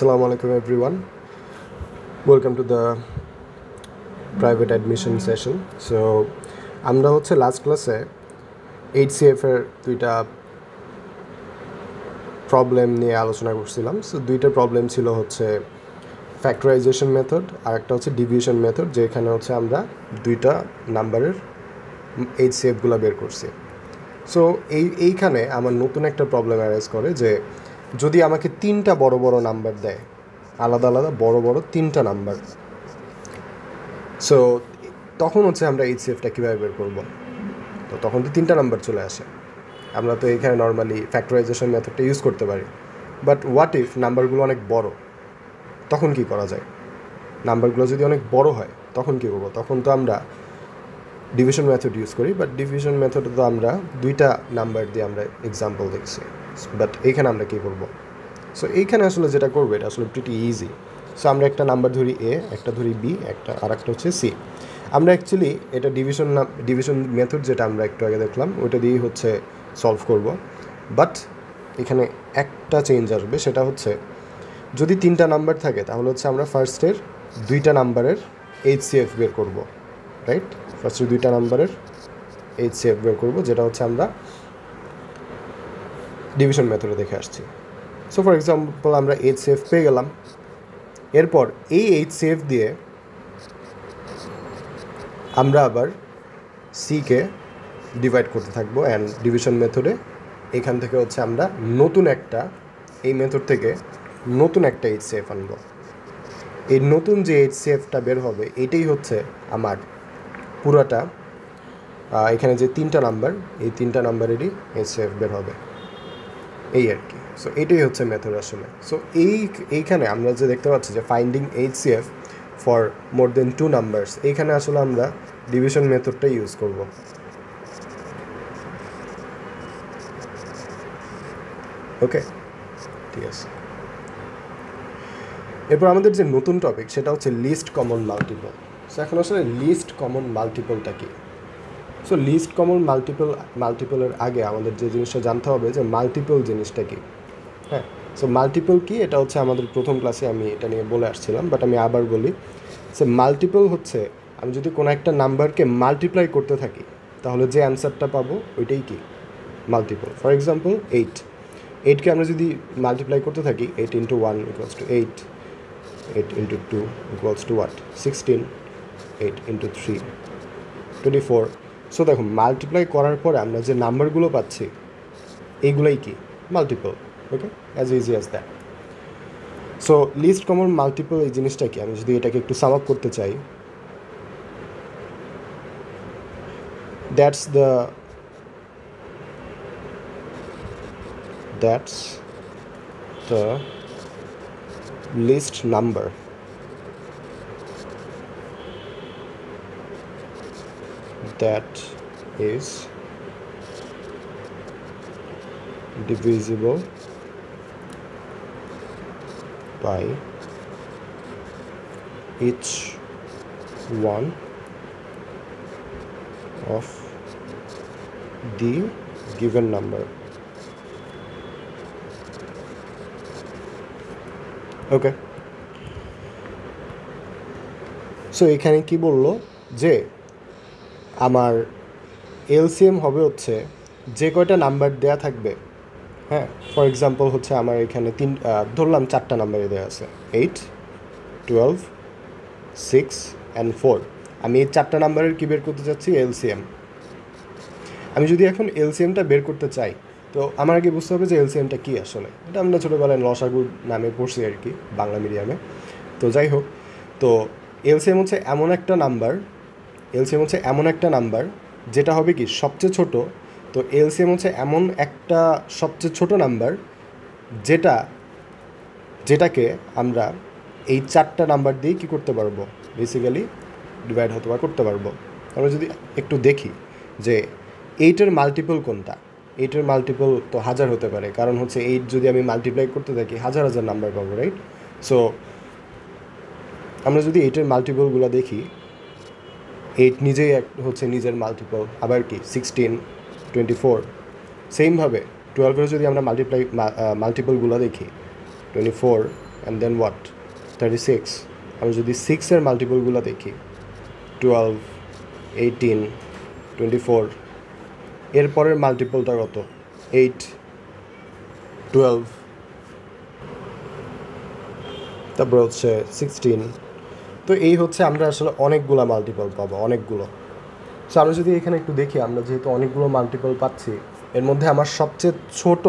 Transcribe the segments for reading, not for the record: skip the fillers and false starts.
Assalamu alaikum everyone. Welcome to the private admission session. So আমরা হচ্ছে last ক্লাসে HCF এর দুইটা প্রবলেম নিয়ে আলোচনা করছিলাম। সো দুইটা প্রবলেম ছিল হচ্ছে ফ্যাক্টরাইজেশন মেথড আর একটা হচ্ছে ডিভিশন মেথড, যেখানে হচ্ছে আমরা দুইটা নাম্বারের HCFগুলো বের করছি। সো এইখানে আমার নতুন একটা প্রবলেম অ্যারাইজ করে যে যদি আমাকে তিনটা বড় বড় নাম্বার দেয়, আলাদা আলাদা বড় বড় তিনটা নাম্বার, সো তখন হচ্ছে আমরা HCFটা কীভাবে বের করব। তো তখন তো তিনটা নাম্বার চলে আসে। আমরা তো এখানে নর্মালি ফ্যাক্টরাইজেশন মেথডটা ইউজ করতে পারি, বাট হোয়াট ইফ নাম্বারগুলো অনেক বড়, তখন কি করা যায়? নাম্বারগুলো যদি অনেক বড় হয় তখন কী করবো? তখন তো আমরা ডিভিশন মেথড ইউজ করি, বাট ডিভিশন মেথডে তো আমরা দুইটা নাম্বার দিয়ে আমরা এক্সাম্পল দেখছি, বাট এইখানে আমরা কী করবো? সো এইখানে আসলে যেটা করবো এটা আসলে প্রিটি ইজি। সো আমরা একটা নাম্বার ধরি এ, একটা ধরি বি, আর একটা হচ্ছে সি। আমরা অ্যাকচুয়ালি এটা ডিভিশন মেথড যেটা আমরা একটু আগে দেখলাম ওইটা দিয়েই হচ্ছে সলভ করব, বাট এখানে একটা চেঞ্জ আসবে, সেটা হচ্ছে যদি তিনটা নাম্বার থাকে তাহলে হচ্ছে আমরা ফার্স্টের দুইটা নাম্বারের HCF বের করব, রাইট? ফার্স্টের দুইটা নাম্বারের HCF বের করব, যেটা হচ্ছে আমরা ডিভিশন মেথডে দেখে আসছি। সো ফর এক্সাম্পল আমরা HCF পেয়ে গেলাম। এরপর এই HCF দিয়ে আমরা আবার সিকে ডিভাইড করতে থাকবো, অ্যান্ড ডিভিশন মেথডে এখান থেকে হচ্ছে আমরা এই মেথড থেকে নতুন একটা HCF আনবো। এই নতুন যে HCFটা বের হবে এটাই হচ্ছে আমার পুরাটা এখানে যে তিনটা নাম্বার, এই তিনটা নাম্বারেরই HCF বের হবে, এই আর কি। সো এটাই হচ্ছে মেথড আসলে। সো এইখানে আমরা যে দেখতে পাচ্ছি যে finding HCF for more than 2 numbers, এইখানে আসলে আমরা ডিভিশন মেথডটা ইউজ করব। ওকে, ঠিক আছে। এরপর আমাদের যে নতুন টপিক সেটা হচ্ছে লিস্ট কমন মাল্টিপল। সো এখন আসলে লিস্ট কমন মাল্টিপলটা কি? সো লিস্ট কমন মাল্টিপলের আগে আমাদের যে জিনিসটা জানতে হবে যে মাল্টিপল জিনিসটা কি। হ্যাঁ, সো মাল্টিপল কি এটা হচ্ছে আমাদের প্রথম ক্লাসে আমি এটা নিয়ে বলে আসছিলাম, বাট আমি আবার বলি। সো মাল্টিপল হচ্ছে আমি যদি কোনো একটা নাম্বারকে মাল্টিপ্লাই করতে থাকি তাহলে যে অ্যান্সারটা পাবো ওইটাই কি মাল্টিপল। ফর এক্সাম্পল 8কে আমরা যদি মাল্টিপ্লাই করতে থাকি, 8 × 1 = 8, 8 × 2 = what? 16, 8 × 3 24। সো দেখো মাল্টিপ্লাই করার পরে আমরা যে নাম্বারগুলো পাচ্ছি এইগুলোই কি multiple. Okay, as easy as that. So list common multiple এই জিনিসটা কি, আমি যদি এটাকে একটু সাম আপ করতে চাই, that's the list number that is divisible by each one of the given number. Okay, so এখানে কি বললো যে আমার LCM হবে হচ্ছে যে কয়টা নাম্বার দেয়া থাকবে। হ্যাঁ, ফর এক্সাম্পল হচ্ছে আমার এখানে ধরলাম 4টা নাম্বারে দেওয়া আছে, 8, 12, 6 and 4। আমি এই 4টা নাম্বারের কি বের করতে চাচ্ছি? LCM। আমি যদি এখন LCMটা বের করতে চাই তো আমার আগে বুঝতে হবে যে LCMটা কী আসলে। এটা আমরা ছোটোবেলায় লসাগু নামে পড়ছি আর কি, বাংলা মিডিয়ামে। তো যাই হোক, তো LCM হচ্ছে এমন একটা নাম্বার যেটা হবে কি সবচেয়ে ছোট। তো LCM হচ্ছে এমন একটা সবচেয়ে ছোট নাম্বার যেটাকে আমরা এই 4টা নাম্বার দিয়ে কী করতে পারবো, বেসিক্যালি ডিভাইড করতে পারবো। আমরা যদি একটু দেখি যে 8-এর মাল্টিপল কোনটা। 8-এর মাল্টিপল তো 1000 হতে পারে, কারণ হচ্ছে 8 যদি আমি মাল্টিপ্লাই করতে থাকি হাজার হাজার নাম্বার পাবো, রাইট? সো আমরা যদি 8-এর মাল্টিপলগুলো দেখি, 8 নিজেই হচ্ছে নিজের মাল্টিপল, আবার কি 16, 24। সেমভাবে 12-এর যদি আমরা মাল্টিপলগুলো দেখি, 24, অ্যান্ড দেন হোয়াট 36। আমি যদি 6-এর মাল্টিপলগুলো দেখি 12, 18, 24, এরপরের মাল্টিপলটা কত 8, 12, তারপর হচ্ছে 16। তো এই হচ্ছে আমরা আসলে অনেকগুলো মাল্টিপল পাবো, অনেকগুলো। সো আমরা যদি এখানে একটু দেখি, আমরা যেহেতু অনেকগুলো মাল্টিপল পাচ্ছি, এর মধ্যে আমার সবচেয়ে ছোট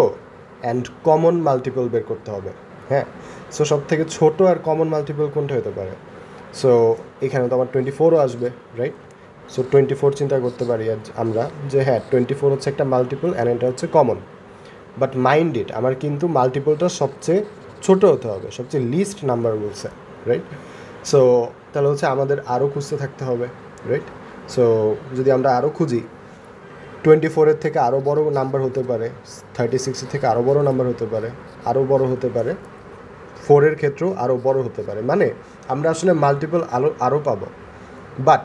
অ্যান্ড কমন মাল্টিপল বের করতে হবে। হ্যাঁ, সো সব থেকে ছোটো আর কমন মাল্টিপল কোনটা হতে পারে? সো এখানে তো আমার 24ও আসবে, রাইট? সো 24 চিন্তা করতে পারি আমরা যে হ্যাঁ 24 হচ্ছে একটা মাল্টিপল অ্যান্ড এটা হচ্ছে কমন। বাট মাইন্ড ইট, আমার কিন্তু মাল্টিপলটা সবচেয়ে ছোটো হতে হবে, সবচেয়ে লিস্ট নাম্বার বলছে, রাইট? সো তাহলে হচ্ছে আমাদের আরও খুঁজতে থাকতে হবে, রাইট? সো যদি আমরা আরও খুঁজি, 24-এর থেকে আরও বড় নাম্বার হতে পারে, 36-এর থেকে আরও বড় নাম্বার হতে পারে, আরও বড় হতে পারে, 4-এর ক্ষেত্রেও আরও বড় হতে পারে। মানে আমরা আসলে মাল্টিপল আরও পাবো। বাট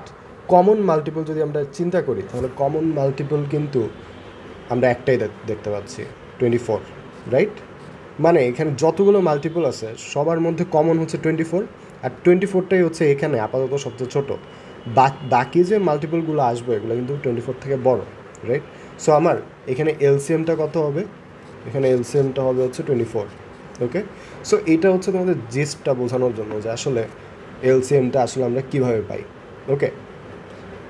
কমন মাল্টিপল যদি আমরা চিন্তা করি, তাহলে কমন মাল্টিপল কিন্তু আমরা একটাই দেখতে পাচ্ছি, 24, রাইট? মানে এখানে যতগুলো মাল্টিপল আছে সবার মধ্যে কমন হচ্ছে 24, আর 24টাই হচ্ছে এখানে আপাতত সবচেয়ে ছোটো। বাকি যে মাল্টিপলগুলো আসবে এগুলো কিন্তু 24 থেকে বড়, রাইট? সো আমার এখানে এলসিএমটা কত হবে? এখানে এলসিএমটা হবে হচ্ছে 24। ওকে, সো এটা হচ্ছে তোমাদের জিস্টটা বোঝানোর জন্য যে আসলে এলসিএমটা আসলে আমরা কীভাবে পাই। ওকে,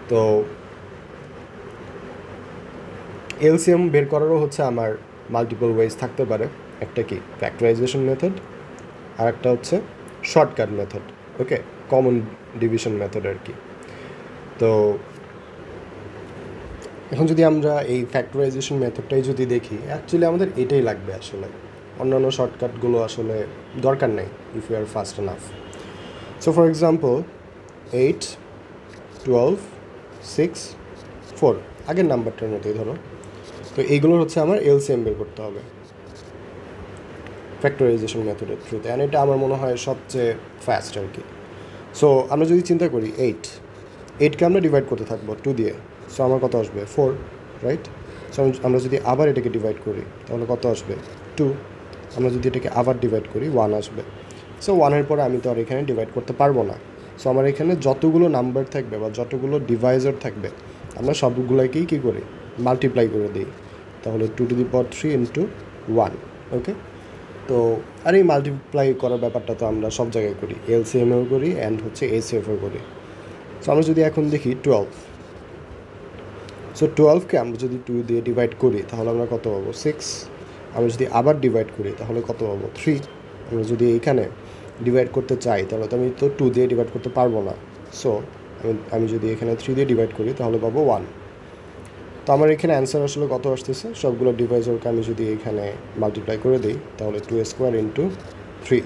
তো এলসিএম বের করারও হচ্ছে আমার মাল্টিপল ওয়েজ থাকতে পারে। একটা কি ফ্যাক্টরাইজেশন মেথড, আর একটা হচ্ছে শর্টকাট মেথড। ওকে, কমন ডিভিশন মেথড আর কি। তো এখন যদি আমরা এই ফ্যাক্টরাইজেশন মেথডটাই যদি দেখি, অ্যাকচুয়ালি আমাদের এটাই লাগবে আসলে, অন্যান্য শর্টকাটগুলো আসলে দরকার নেই if you are fast enough. So for example 8, 12, 6, 4, আগের নাম্বারটার মতোই ধরো। তো এইগুলোর হচ্ছে আমার এলসিএম বের করতে হবে ফ্যাক্টরাইজেশন মেথডের থ্রুতে, অ্যান্ড এটা আমার মনে হয় সবচেয়ে ফাস্ট আর কি। সো আমরা যদি চিন্তা করি 8কে আমরা ডিভাইড করতে থাকবো 2 দিয়ে, সো আমার কত আসবে 4, রাইট? সো আমরা যদি আবার এটাকে ডিভাইড করি তাহলে কত আসবে 2। আমরা যদি এটাকে আবার ডিভাইড করি 1 আসবে। সো 1-এর পরে আমি তো আর এখানে ডিভাইড করতে পারবো না। সো আমার এখানে যতগুলো নাম্বার থাকবে বা যতগুলো ডিভাইজার থাকবে আমরা সবগুলোকেই কী করি মাল্টিপ্লাই করে দিই, তাহলে 2⁻³ ইন্টু 1। ওকে, তো আর এই মাল্টিপ্লাই করার ব্যাপারটা তো আমরা সব জায়গায় করি, এলসিএমেও করি অ্যান্ড হচ্ছে এসিএফও করি। সো আমরা যদি এখন দেখি 12, সো 12কে আমরা যদি 2 দিয়ে ডিভাইড করি তাহলে আমরা কত পাবো 6। আমরা যদি আবার ডিভাইড করি তাহলে কত পাবো 3। আমরা যদি এইখানে ডিভাইড করতে চাই তাহলে তো আমি তো 2 দিয়ে ডিভাইড করতে পারবো না। সো আমি যদি এখানে 3 দিয়ে ডিভাইড করি তাহলে পাবো 1। তো আমার এখানে অ্যান্সার আসলে কত আসতেছে, সবগুলো ডিভাইজারকে আমি যদি এখানে মাল্টিপ্লাই করে দিই তাহলে 2² ইন্টু 3।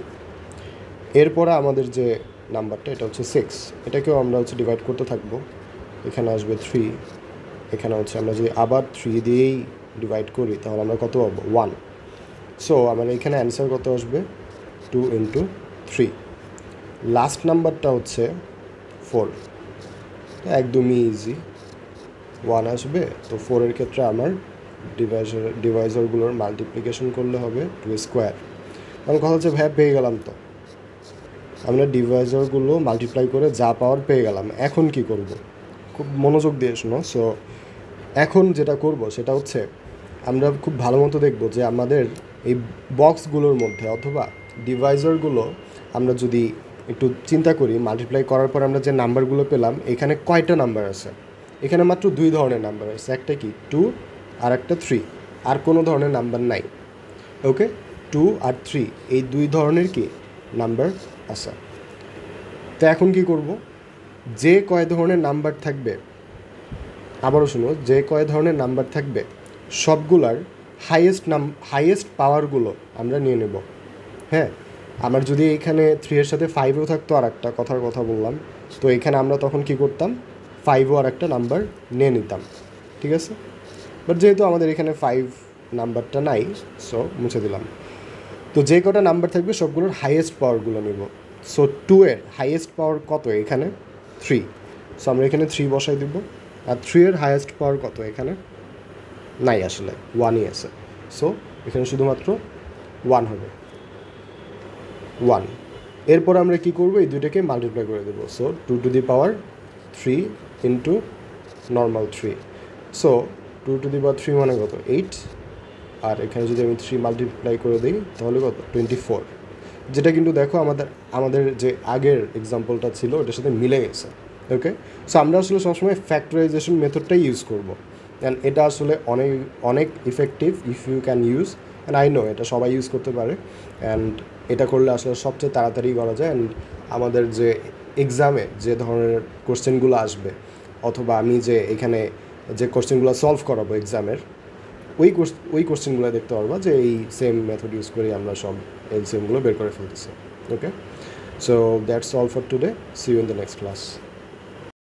এরপরে আমাদের যে নাম্বারটা এটা হচ্ছে 6, এটাকেও আমরা হচ্ছে ডিভাইড করতে থাকবো। এখানে আসবে 3, এখানে হচ্ছে আমরা যদি আবার 3 দিয়েই ডিভাইড করি তাহলে আমরা কত পাবো 1। সো আমার এখানে অ্যান্সার কত আসবে 2 ইন্টু 3। লাস্ট নাম্বারটা হচ্ছে 4, একদমই ইজি, 1 আসবে। তো 4-এর ক্ষেত্রে আমার ডিভাইজারগুলোর মাল্টিপ্লিকেশন করলে হবে 2²। আমার কথা হচ্ছে ভাই পেয়ে গেলাম, তো আমরা ডিভাইজারগুলো মাল্টিপ্লাই করে যা পাওয়ার পেয়ে গেলাম, এখন কি করব? খুব মনোযোগ দিয়ে শোনো। সো এখন যেটা করব সেটা হচ্ছে আমরা খুব ভালো মতো দেখব যে আমাদের এই বক্সগুলোর মধ্যে অথবা ডিভাইজারগুলো আমরা যদি একটু চিন্তা করি, মাল্টিপ্লাই করার পর আমরা যে নাম্বারগুলো পেলাম এখানে কয়টা নাম্বার আছে? এখানে মাত্র 2 ধরনের নাম্বার আছে, একটা কি 2 আর একটা 3, আর কোনো ধরনের নাম্বার নাই। ওকে, 2 আর 3 এই 2 ধরনের কি নাম্বার আছে। তো এখন কি করব, যে কয় ধরনের নাম্বার থাকবে, আবারও শুনো, যে কয় ধরনের নাম্বার থাকবে সবগুলার হাইয়েস্ট পাওয়ারগুলো আমরা নিয়ে নেব। হ্যাঁ, আমার যদি এখানে 3-এর সাথে 5ও থাকতো আর একটা কথার কথা বললাম, তো এখানে আমরা তখন কি করতাম 5ও আর একটা নাম্বার নিয়ে নিতাম, ঠিক আছে? বাট যেহেতু আমাদের এখানে 5 নাম্বারটা নাই, সো মুছে দিলাম। তো যে কটা নাম্বার থাকবে সবগুলোর হাইয়েস্ট পাওয়ারগুলো নিব। সো 2-এর হাইয়েস্ট পাওয়ার কত? এখানে 3, সো আমরা এখানে 3 বসাই দিব। আর 3-এর হাইয়েস্ট পাওয়ার কত? এখানে নাই, আসলে 1ই আছে। সো এখানে শুধুমাত্র 1 হবে, 1। এরপর আমরা কী করবো, এই দুইটাকে মাল্টিপ্লাই করে দেবো। So 2 to the power 3 into normal 3। So 2 to the power 3 মানে কত, 8। আর এখানে যদি আমি 3 মাল্টিপ্লাই করে দিই তাহলে কত, 24। যেটা কিন্তু দেখো আমাদের যে আগের এক্সাম্পলটা ছিল ওটার সাথে মিলে গেছে। ওকে, সো আমরা আসলে সবসময় ফ্যাক্টরাইজেশন মেথডটাই ইউজ করবো। অ্যান্ড এটা আসলে অনেক অনেক effective if you can use, and I know এটা সবাই ইউজ করতে পারে। অ্যান্ড এটা করলে আসলে সবচেয়ে তাড়াতাড়ি করা যায়। অ্যান্ড আমাদের যে এক্সামে যে ধরনের কোশ্চেনগুলো আসবে, অথবা আমি যে এখানে যে কোশ্চেনগুলো সলভ করাবো এক্সামের, ওই কোশ্চেনগুলো দেখতে পারবা যে এই সেম মেথড ইউজ করে আমরা সব এলসিএমগুলো বের করে ফেলতেছি। Okay, so that's all for today, see you in the next class.